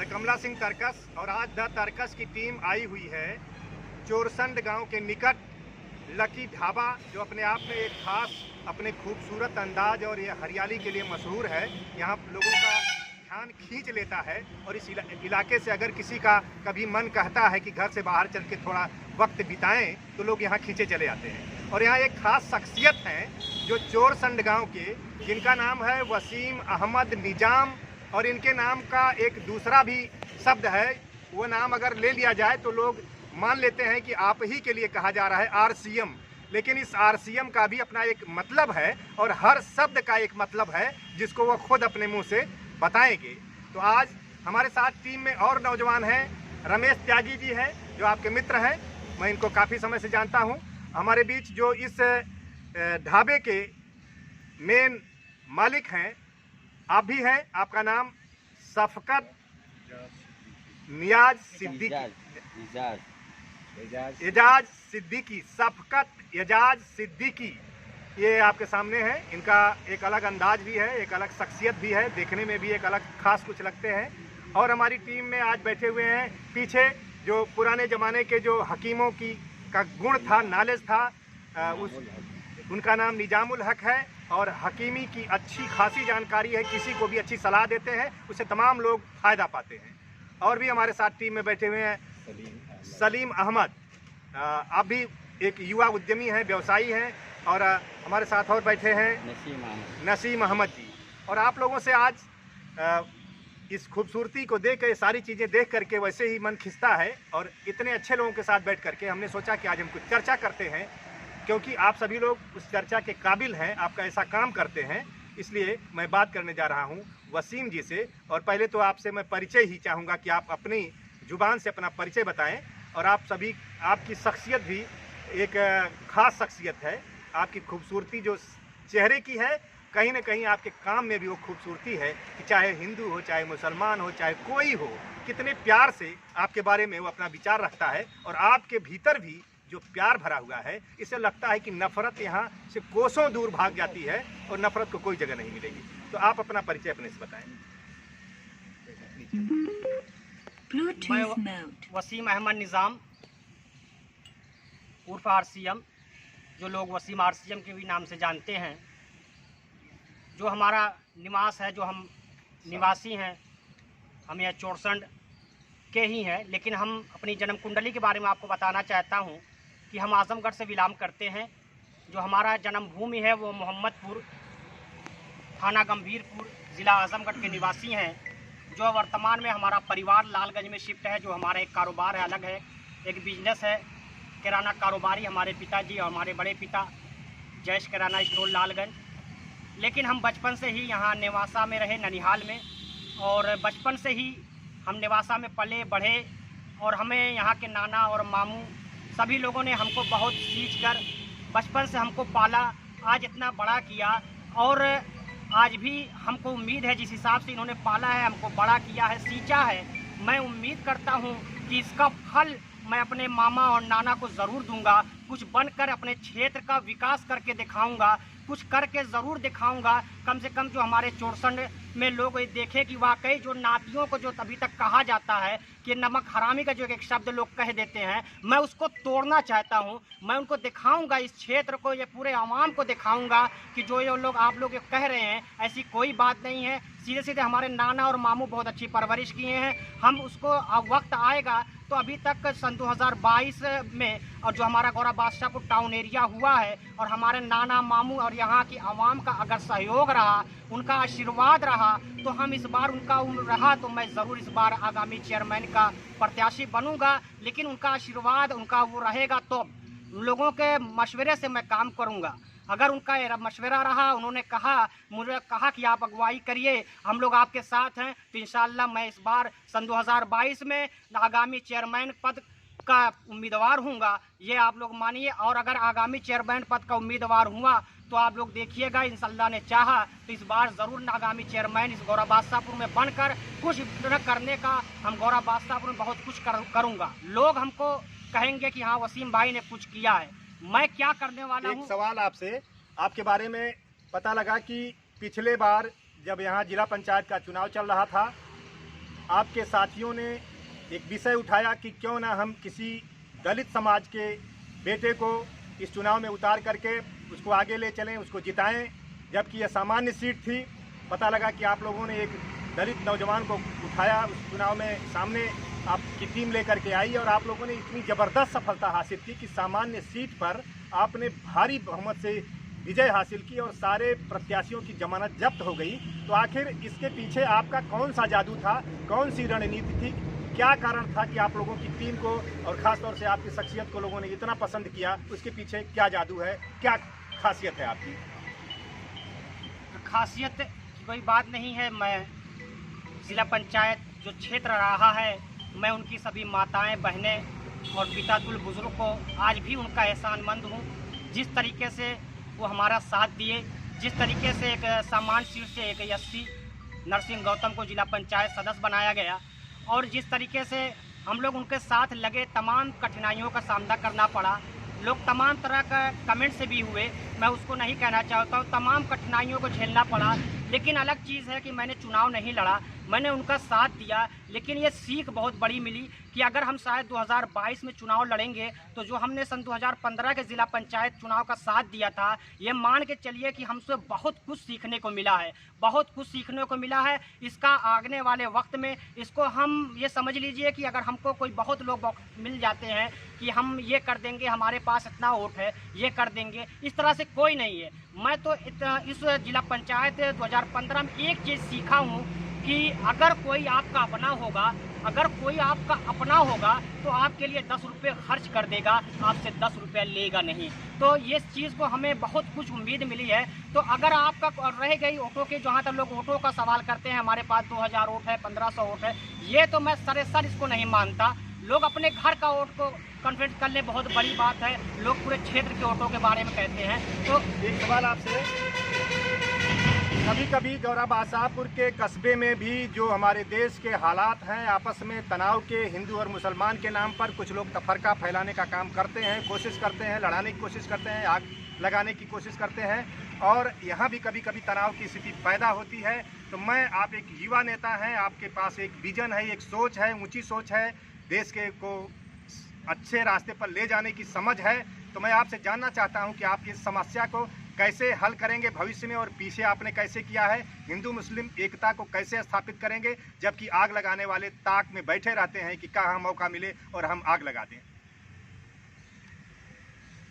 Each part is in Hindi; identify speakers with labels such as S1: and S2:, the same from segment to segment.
S1: मैं कमला सिंह तरकस और आज द तरकस की टीम आई हुई है चोरसंड गांव के निकट लकी ढाबा, जो अपने आप में एक खास अपने खूबसूरत अंदाज और ये हरियाली के लिए मशहूर है। यहाँ लोगों का ध्यान खींच लेता है और इस इलाके से अगर किसी का कभी मन कहता है कि घर से बाहर चल के थोड़ा वक्त बिताएं तो लोग यहाँ खींचे चले आते हैं। और यहाँ एक खास शख्सियत हैं जो चोरसंड गांव के, जिनका नाम है वसीम अहमद निजाम, और इनके नाम का एक दूसरा भी शब्द है। वो नाम अगर ले लिया जाए तो लोग मान लेते हैं कि आप ही के लिए कहा जा रहा है RCM, लेकिन इस RCM का भी अपना एक मतलब है और हर शब्द का एक मतलब है जिसको वो खुद अपने मुंह से बताएंगे। तो आज हमारे साथ टीम में और नौजवान हैं। रमेश त्यागी जी हैं जो आपके मित्र हैं, मैं इनको काफ़ी समय से जानता हूं। हमारे बीच जो इस ढाबे के मेन मालिक हैं आप भी हैं, आपका नाम शफकत नियाज सिद्दीकी, एजाज सिद्दीकी, शफकत एजाज सिद्दीकी, ये आपके सामने है। इनका एक अलग अंदाज भी है, एक अलग शख्सियत भी है, देखने में भी एक अलग खास कुछ लगते हैं। और हमारी टीम में आज बैठे हुए हैं पीछे जो पुराने ज़माने के जो हकीमों की का गुण था, नॉलेज था, उनका नाम निजामुल हक है और हकीमी की अच्छी खासी जानकारी है। किसी को भी अच्छी सलाह देते हैं, उससे तमाम लोग फ़ायदा पाते हैं। और भी हमारे साथ टीम में बैठे हुए हैं सलीम अहमद, आप भी एक युवा उद्यमी हैं, व्यवसायी हैं। और हमारे साथ और बैठे हैं नसीम अहमद जी। और आप लोगों से आज इस खूबसूरती को देख के, सारी चीज़ें देख करके वैसे ही मन खिंचता है। और इतने अच्छे लोगों के साथ बैठ करके हमने सोचा कि आज हम कुछ चर्चा करते हैं, क्योंकि आप सभी लोग उस चर्चा के काबिल हैं, आपका ऐसा काम करते हैं। इसलिए मैं बात करने जा रहा हूं वसीम जी से। और पहले तो आपसे मैं परिचय ही चाहूँगा कि आप अपनी ज़ुबान से अपना परिचय बताएं। और आप सभी, आपकी शख्सियत भी एक ख़ास शख्सियत है। आपकी खूबसूरती जो चेहरे की है, कहीं ना कहीं आपके काम में भी वो खूबसूरती है कि चाहे हिंदू हो, चाहे मुसलमान हो, चाहे कोई हो, कितने प्यार से आपके बारे में वो अपना विचार रखता है। और आपके भीतर भी जो प्यार भरा हुआ है, इससे लगता है कि नफरत यहाँ से कोसों दूर भाग जाती है और नफरत को कोई जगह नहीं मिलेगी। तो आप अपना परिचय अपने से बताएं।
S2: मैं वसीम अहमद निज़ाम उर्फ RCM, जो लोग वसीम RCM के भी नाम से जानते हैं। जो हमारा निवास है, जो हम निवासी हैं, हम यह चोरसंड के ही हैं। लेकिन हम अपनी जन्म कुंडली के बारे में आपको बताना चाहता हूं कि हम आजमगढ़ से बिलोंग करते हैं। जो हमारा जन्मभूमि है वो मोहम्मदपुर, थाना गंभीरपुर, ज़िला आजमगढ़ के निवासी हैं। जो वर्तमान में हमारा परिवार लालगंज में शिफ्ट है। जो हमारा एक कारोबार है, अलग है, एक बिजनेस है, किराना कारोबारी हमारे पिताजी और हमारे बड़े पिता, जयेश किराना स्टोर लालगंज। लेकिन हम बचपन से ही यहाँ नेवासा में रहे, ननिहाल में, और बचपन से ही हम नेवासा में पले बढ़े। और हमें यहाँ के नाना और मामू सभी लोगों ने हमको बहुत सींच कर बचपन से हमको पाला, आज इतना बड़ा किया। और आज भी हमको उम्मीद है, जिस हिसाब से इन्होंने पाला है, हमको बड़ा किया है, सींचा है, मैं उम्मीद करता हूँ कि इसका फल मैं अपने मामा और नाना को ज़रूर दूंगा। कुछ बनकर अपने क्षेत्र का विकास करके दिखाऊंगा, कुछ करके ज़रूर दिखाऊंगा। कम से कम जो हमारे चोरसंड में लोग ये देखे कि वाकई जो नातियों को जो अभी तक कहा जाता है कि नमक हरामी का जो एक शब्द लोग कह देते हैं, मैं उसको तोड़ना चाहता हूं। मैं उनको दिखाऊंगा, इस क्षेत्र को, ये पूरे आवाम को दिखाऊंगा कि जो ये लोग, आप लोग ये कह रहे हैं, ऐसी कोई बात नहीं है। सीधे सीधे हमारे नाना और मामू बहुत अच्छी परवरिश किए हैं। हम उसको, अब वक्त आएगा तो अभी तक सन 2022 में, और जो हमारा गौरा बादशाहपुर टाउन एरिया हुआ है, और हमारे नाना मामू और यहाँ की आवाम का अगर सहयोग रहा, उनका आशीर्वाद रहा, तो हम इस बार, उनका रहा तो मैं ज़रूर इस बार आगामी चेयरमैन का प्रत्याशी बनूंगा। लेकिन उनका आशीर्वाद, उनका वो रहेगा तो लोगों के मशवरे से मैं काम करूंगा। अगर उनका मशवरा रहा, उन्होंने मुझे कहा कि आप अगुवाई करिए, हम लोग आपके साथ हैं, तो इंशाअल्लाह मैं इस बार सन 2022 में आगामी चेयरमैन पद का उम्मीदवार हूँगा, ये आप लोग मानिए। और अगर आगामी चेयरमैन पद का उम्मीदवार हुआ तो आप लोग देखिएगा, इंशाअल्लाह ने चाहा तो इस बार ज़रूर आगामी चेयरमैन इस गौरा बादशाहपुर में बनकर कुछ करने का, हम गौरा बादशाहपुर में बहुत कुछ करूँगा। लोग हमको कहेंगे कि हाँ वसीम भाई ने कुछ किया है। मैं क्या करने वाला हूँ।
S1: एक सवाल आपसे, आपके बारे में पता लगा कि पिछले बार जब यहाँ जिला पंचायत का चुनाव चल रहा था आपके साथियों ने एक विषय उठाया कि क्यों ना हम किसी दलित समाज के बेटे को इस चुनाव में उतार करके उसको आगे ले चलें, उसको जिताएं, जबकि यह सामान्य सीट थी। पता लगा कि आप लोगों ने एक दलित नौजवान को उठाया, उस चुनाव में सामने आपकी टीम लेकर के आई और आप लोगों ने इतनी ज़बरदस्त सफलता हासिल की कि सामान्य सीट पर आपने भारी बहुमत से विजय हासिल की और सारे प्रत्याशियों की जमानत जब्त हो गई। तो आखिर इसके पीछे आपका कौन सा जादू था, कौन सी रणनीति थी, क्या कारण था कि आप लोगों की टीम को और ख़ास तौर से आपकी शख्सियत को लोगों ने इतना पसंद किया? उसके पीछे क्या जादू है, क्या खासियत है आपकी?
S2: खासियत की कोई बात नहीं है। मैं जिला पंचायत जो क्षेत्र रहा है, मैं उनकी सभी माताएं, बहनें और पितातुल बुजुर्ग को आज भी उनका एहसानमंद हूँ। जिस तरीके से वो हमारा साथ दिए, जिस तरीके से एक सामान्य सीट से एक एससी नरसिंह गौतम को जिला पंचायत सदस्य बनाया गया और जिस तरीके से हम लोग उनके साथ लगे, तमाम कठिनाइयों का सामना करना पड़ा। लोग तमाम तरह का कमेंट से भी हुए, मैं उसको नहीं कहना चाहता हूँ, तमाम कठिनाइयों को झेलना पड़ा। लेकिन अलग चीज़ है कि मैंने चुनाव नहीं लड़ा, मैंने उनका साथ दिया। लेकिन ये सीख बहुत बड़ी मिली कि अगर हम शायद 2022 में चुनाव लड़ेंगे तो जो हमने सन 2015 के ज़िला पंचायत चुनाव का साथ दिया था, ये मान के चलिए कि हमसे बहुत कुछ सीखने को मिला है, बहुत कुछ सीखने को मिला है। इसका आगने वाले वक्त में इसको हम ये समझ लीजिए कि अगर हमको कोई बहुत लोग मिल जाते हैं कि हम ये कर देंगे, हमारे पास इतना वोट है, ये कर देंगे, इस तरह से कोई नहीं है। मैं तो इस जिला पंचायत 2015 में एक चीज़ सीखा हूँ कि अगर कोई आपका अपना होगा, अगर कोई आपका अपना होगा तो आपके लिए 10 रुपये खर्च कर देगा, आपसे 10 रुपये लेगा नहीं। तो ये चीज़ को हमें बहुत कुछ उम्मीद मिली है। तो अगर आपका रह गई वोटों के, जहाँ तक लोग वोटों का सवाल करते हैं, हमारे पास 2000 वोट है, 1500 वोट है, ये तो मैं सरेसर इसको नहीं मानता। लोग अपने घर का वोट को कन्फिडेंस कर ले, बहुत बड़ी बात है। लोग पूरे क्षेत्र के वोटों के बारे में कहते हैं। तो
S1: एक सवाल आपसे, कभी कभी गौरा बादशाहपुर के कस्बे में भी जो हमारे देश के हालात हैं, आपस में तनाव के, हिंदू और मुसलमान के नाम पर कुछ लोग तफरका फैलाने का काम करते हैं, कोशिश करते हैं, लड़ाने की कोशिश करते हैं, आग लगाने की कोशिश करते हैं और यहाँ भी कभी कभी तनाव की स्थिति पैदा होती है। तो मैं, आप एक युवा नेता हैं, आपके पास एक विजन है, एक सोच है, ऊँची सोच है, देश के को अच्छे रास्ते पर ले जाने की समझ है। तो मैं आपसे जानना चाहता हूं कि आप इस समस्या को कैसे हल करेंगे भविष्य में और पीछे आपने कैसे किया है, हिंदू मुस्लिम एकता को कैसे स्थापित करेंगे, जबकि आग लगाने वाले ताक में बैठे रहते हैं कि कहाँ मौका मिले और हम आग लगा दें।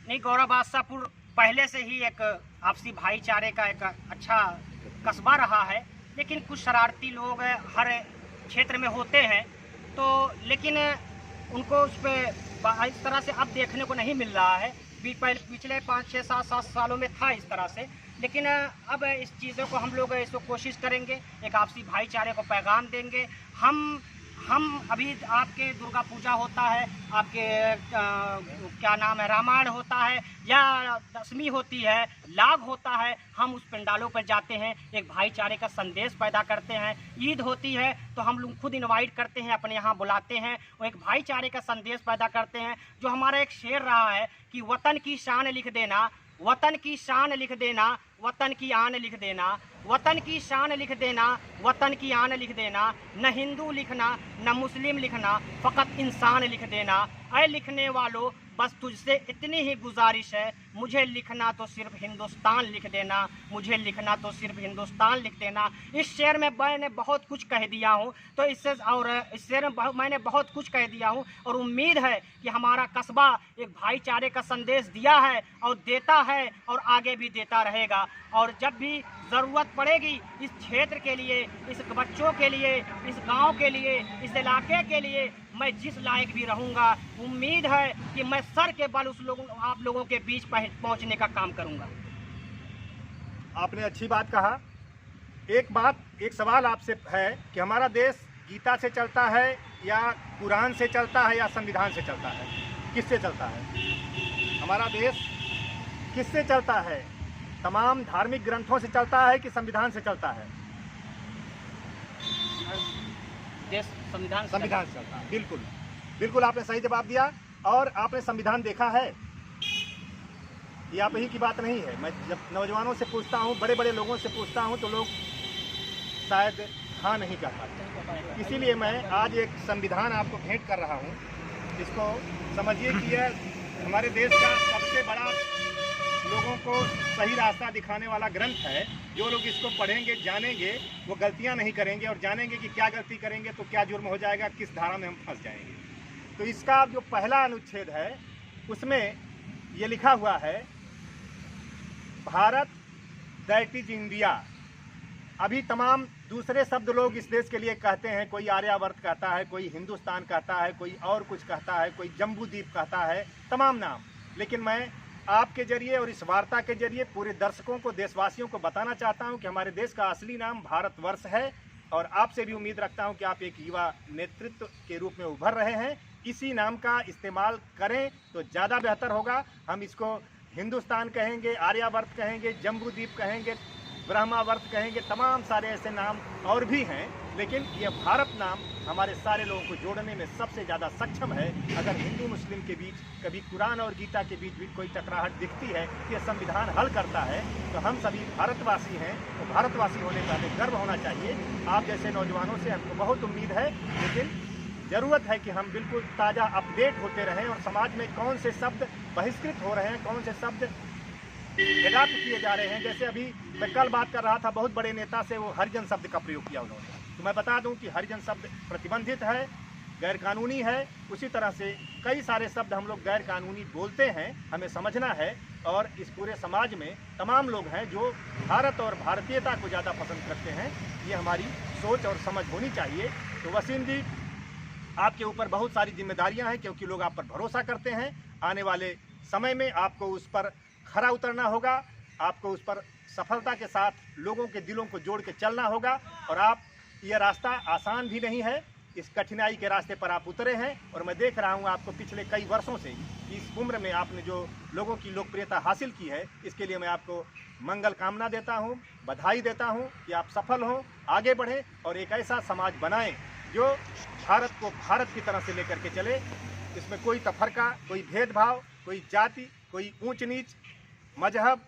S2: नहीं, गौरा बादशाहपुर पहले से ही एक आपसी भाईचारे का एक अच्छा कस्बा रहा है, लेकिन कुछ शरारती लोग हर क्षेत्र में होते हैं। तो लेकिन उनको उस पर इस तरह से अब देखने को नहीं मिल रहा है। पिछले 5, 6, 7 सालों में था इस तरह से, लेकिन अब इस चीज़ों को हम लोग इसको कोशिश करेंगे, एक आपसी भाईचारे को पैगाम देंगे। हम अभी आपके दुर्गा पूजा होता है, आपके क्या नाम है, रामायण होता है या दशमी होती है, लाग होता है, हम उस पंडालों पर जाते हैं, एक भाईचारे का संदेश पैदा करते हैं। ईद होती है तो हम लोग खुद इनवाइट करते हैं, अपने यहाँ बुलाते हैं और एक भाईचारे का संदेश पैदा करते हैं। जो हमारा एक शेर रहा है कि वतन की शान लिख देना, वतन की शान लिख देना, वतन की आन लिख देना, वतन की शान लिख देना, वतन की आन लिख देना, न हिंदू लिखना न मुस्लिम लिखना, फ़कत इंसान लिख देना। ऐ लिखने वालों, बस तुझसे इतनी ही गुजारिश है, मुझे लिखना तो सिर्फ हिंदुस्तान लिख देना, मुझे लिखना तो सिर्फ हिंदुस्तान लिख देना। इस शेर में मैंने बहुत कुछ कह दिया हूँ, तो इस शेर में मैंने बहुत कुछ कह दिया हूँ और उम्मीद है कि हमारा कस्बा एक भाईचारे का संदेश दिया है और देता है और आगे भी देता रहेगा। और जब भी ज़रूरत पड़ेगी इस क्षेत्र के लिए, इस बच्चों के लिए, इस गांव के लिए, इस इलाके के लिए, मैं जिस लायक भी रहूंगा, उम्मीद है कि मैं सर के बल आप लोगों के बीच पहुंचने का काम करूंगा।
S1: आपने अच्छी बात कहा। एक सवाल आपसे है कि हमारा देश गीता से चलता है या कुरान से चलता है या संविधान से चलता है, किससे चलता है? हमारा देश किससे चलता है? तमाम धार्मिक ग्रंथों से चलता है कि संविधान से चलता है?
S2: देश संविधान से
S1: चलता है। बिल्कुल बिल्कुल, आपने सही जवाब दिया। और आपने संविधान देखा है, ये आप ही की बात नहीं है। मैं जब नौजवानों से पूछता हूँ, बड़े बड़े लोगों से पूछता हूँ, तो लोग शायद हाँ नहीं कह पाते। इसीलिए मैं आज एक संविधान आपको भेंट कर रहा हूँ। इसको समझिए कि यह हमारे देश का सबसे बड़ा लोगों को सही रास्ता दिखाने वाला ग्रंथ है। जो लोग इसको पढ़ेंगे, जानेंगे, वो गलतियां नहीं करेंगे और जानेंगे कि क्या गलती करेंगे तो क्या जुर्म हो जाएगा, किस धारा में हम फंस जाएंगे। तो इसका जो पहला अनुच्छेद है उसमें ये लिखा हुआ है, भारत दैट इज इंडिया। अभी तमाम दूसरे शब्द लोग इस देश के लिए कहते हैं, कोई आर्यावर्त कहता है, कोई हिंदुस्तान कहता है, कोई और कुछ कहता है, कोई जम्बू द्वीप कहता है, तमाम नाम। लेकिन मैं आपके जरिए और इस वार्ता के जरिए पूरे दर्शकों को, देशवासियों को बताना चाहता हूं कि हमारे देश का असली नाम भारतवर्ष है। और आपसे भी उम्मीद रखता हूं कि आप एक युवा नेतृत्व के रूप में उभर रहे हैं। इसी नाम का इस्तेमाल करें तो ज़्यादा बेहतर होगा। हम इसको हिंदुस्तान कहेंगे, आर्यावर्त कहेंगे, जम्बू द्वीप कहेंगे, ब्रह्मावर्त कहेंगे, तमाम सारे ऐसे नाम और भी हैं, लेकिन ये भारत नाम हमारे सारे लोगों को जोड़ने में सबसे ज़्यादा सक्षम है। अगर हिंदू मुस्लिम के बीच कभी कुरान और गीता के बीच भी कोई टकराहट दिखती है, ये संविधान हल करता है, तो हम सभी भारतवासी हैं। तो भारतवासी होने का हमें गर्व होना चाहिए। आप जैसे नौजवानों से हमको बहुत उम्मीद है, लेकिन ज़रूरत है कि हम बिल्कुल ताज़ा अपडेट होते रहें और समाज में कौन से शब्द बहिष्कृत हो रहे हैं, कौन से शब्द एडाप्ट किए जा रहे हैं। जैसे अभी मैं कल बात कर रहा था, बहुत बड़े नेता से, वो हरिजन शब्द का प्रयोग किया उन्होंने। तो मैं बता दूं कि हरिजन शब्द प्रतिबंधित है, गैर कानूनी है। उसी तरह से कई सारे शब्द हम लोग गैर कानूनी बोलते हैं, हमें समझना है। और इस पूरे समाज में तमाम लोग हैं जो भारत और भारतीयता को ज़्यादा पसंद करते हैं। ये हमारी सोच और समझ होनी चाहिए। तो वसीम जी, आपके ऊपर बहुत सारी जिम्मेदारियां हैं, क्योंकि लोग आप पर भरोसा करते हैं। आने वाले समय में आपको उस पर खरा उतरना होगा, आपको उस पर सफलता के साथ लोगों के दिलों को जोड़ के चलना होगा। और आप, ये रास्ता आसान भी नहीं है, इस कठिनाई के रास्ते पर आप उतरे हैं। और मैं देख रहा हूँ आपको पिछले कई वर्षों से इस उम्र में आपने जो लोगों की लोकप्रियता हासिल की है, इसके लिए मैं आपको मंगल कामना देता हूँ, बधाई देता हूँ कि आप सफल हों, आगे बढ़ें और एक ऐसा समाज बनाएं जो भारत को भारत की तरह से लेकर के चले। इसमें कोई तफरका, कोई भेदभाव, कोई जाति, कोई ऊंच नीच, मजहब,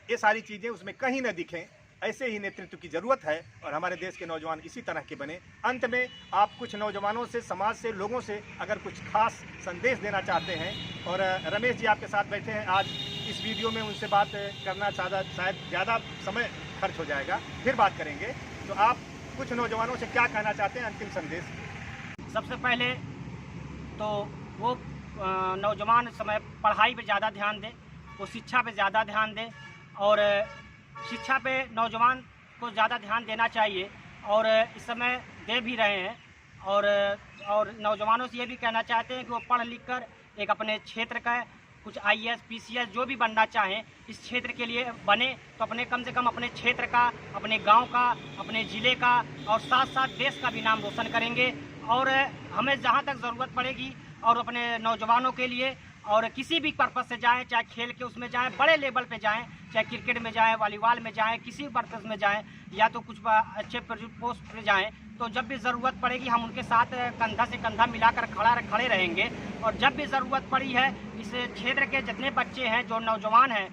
S1: ये सारी चीज़ें उसमें कहीं न दिखें। ऐसे ही नेतृत्व की ज़रूरत है और हमारे देश के नौजवान इसी तरह के बने। अंत में आप कुछ नौजवानों से, समाज से, लोगों से अगर कुछ खास संदेश देना चाहते हैं, और रमेश जी आपके साथ बैठे हैं, आज इस वीडियो में उनसे बात करना शायद ज़्यादा समय खर्च हो जाएगा, फिर बात करेंगे। तो आप कुछ नौजवानों से क्या कहना चाहते हैं, अंतिम संदेश?
S2: सबसे पहले तो वो नौजवान समय पढ़ाई पे ज़्यादा ध्यान दें, वो शिक्षा पे ज़्यादा ध्यान दें। और शिक्षा पे नौजवान को ज़्यादा ध्यान देना चाहिए और इस समय दे भी रहे हैं। और नौजवानों से ये भी कहना चाहते हैं कि वो पढ़ लिख कर एक अपने क्षेत्र का कुछ IAS PCS जो भी बनना चाहें, इस क्षेत्र के लिए बने। तो अपने कम से कम अपने क्षेत्र का, अपने गांव का, अपने ज़िले का और साथ साथ देश का भी नाम रोशन करेंगे। और हमें जहां तक ज़रूरत पड़ेगी और अपने नौजवानों के लिए, और किसी भी पर्पज़ से जाएं, चाहे खेल के उसमें जाएं, बड़े लेवल पे जाएं, चाहे क्रिकेट में जाएं, वॉलीबॉल में जाएं, किसी भी पर्पज़ में जाएं, या तो कुछ अच्छे पोस्ट पे जाएं, तो जब भी ज़रूरत पड़ेगी हम उनके साथ कंधा से कंधा मिलाकर खड़े रहेंगे। और जब भी ज़रूरत पड़ी है, इस क्षेत्र के जितने बच्चे हैं, जो नौजवान हैं,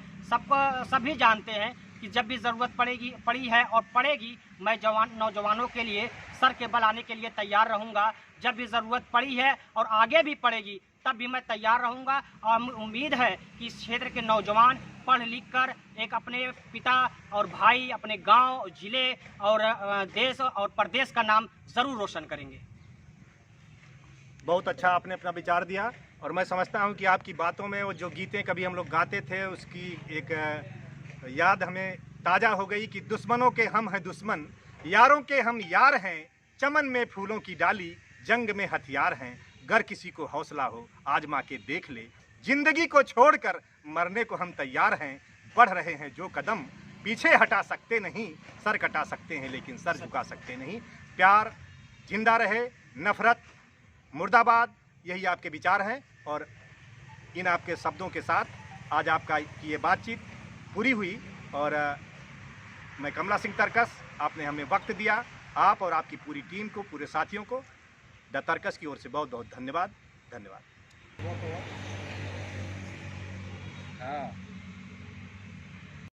S2: सभी जानते हैं कि जब भी ज़रूरत पड़ी है और पड़ेगी, मैं नौजवानों के लिए सर के बल आने के लिए तैयार रहूँगा। जब भी ज़रूरत पड़ी है और आगे भी पड़ेगी, तब भी मैं तैयार रहूँगा। और उम्मीद है कि इस क्षेत्र के नौजवान पढ़ लिख कर एक अपने पिता और भाई, अपने गांव, जिले और देश और प्रदेश का नाम ज़रूर रोशन करेंगे।
S1: बहुत अच्छा आपने अपना विचार दिया और मैं समझता हूं कि आपकी बातों में वो जो गीतें कभी हम लोग गाते थे, उसकी एक याद हमें ताज़ा हो गई कि दुश्मनों के हम हैं दुश्मन, यारों के हम यार हैं, चमन में फूलों की डाली, जंग में हथियार हैं। गर किसी को हौसला हो आजमा के देख ले, जिंदगी को छोड़कर मरने को हम तैयार हैं। बढ़ रहे हैं जो कदम, पीछे हटा सकते नहीं, सर कटा सकते हैं लेकिन सर झुका सकते नहीं। प्यार जिंदा रहे, नफरत मुर्दाबाद, यही आपके विचार हैं। और इन आपके शब्दों के साथ आज आपका ये बातचीत पूरी हुई। और मैं कमला सिंह तरकस, आपने हमें वक्त दिया। आप और आपकी पूरी टीम को, पूरे साथियों को द तरकस की ओर से बहुत बहुत धन्यवाद। धन्यवाद।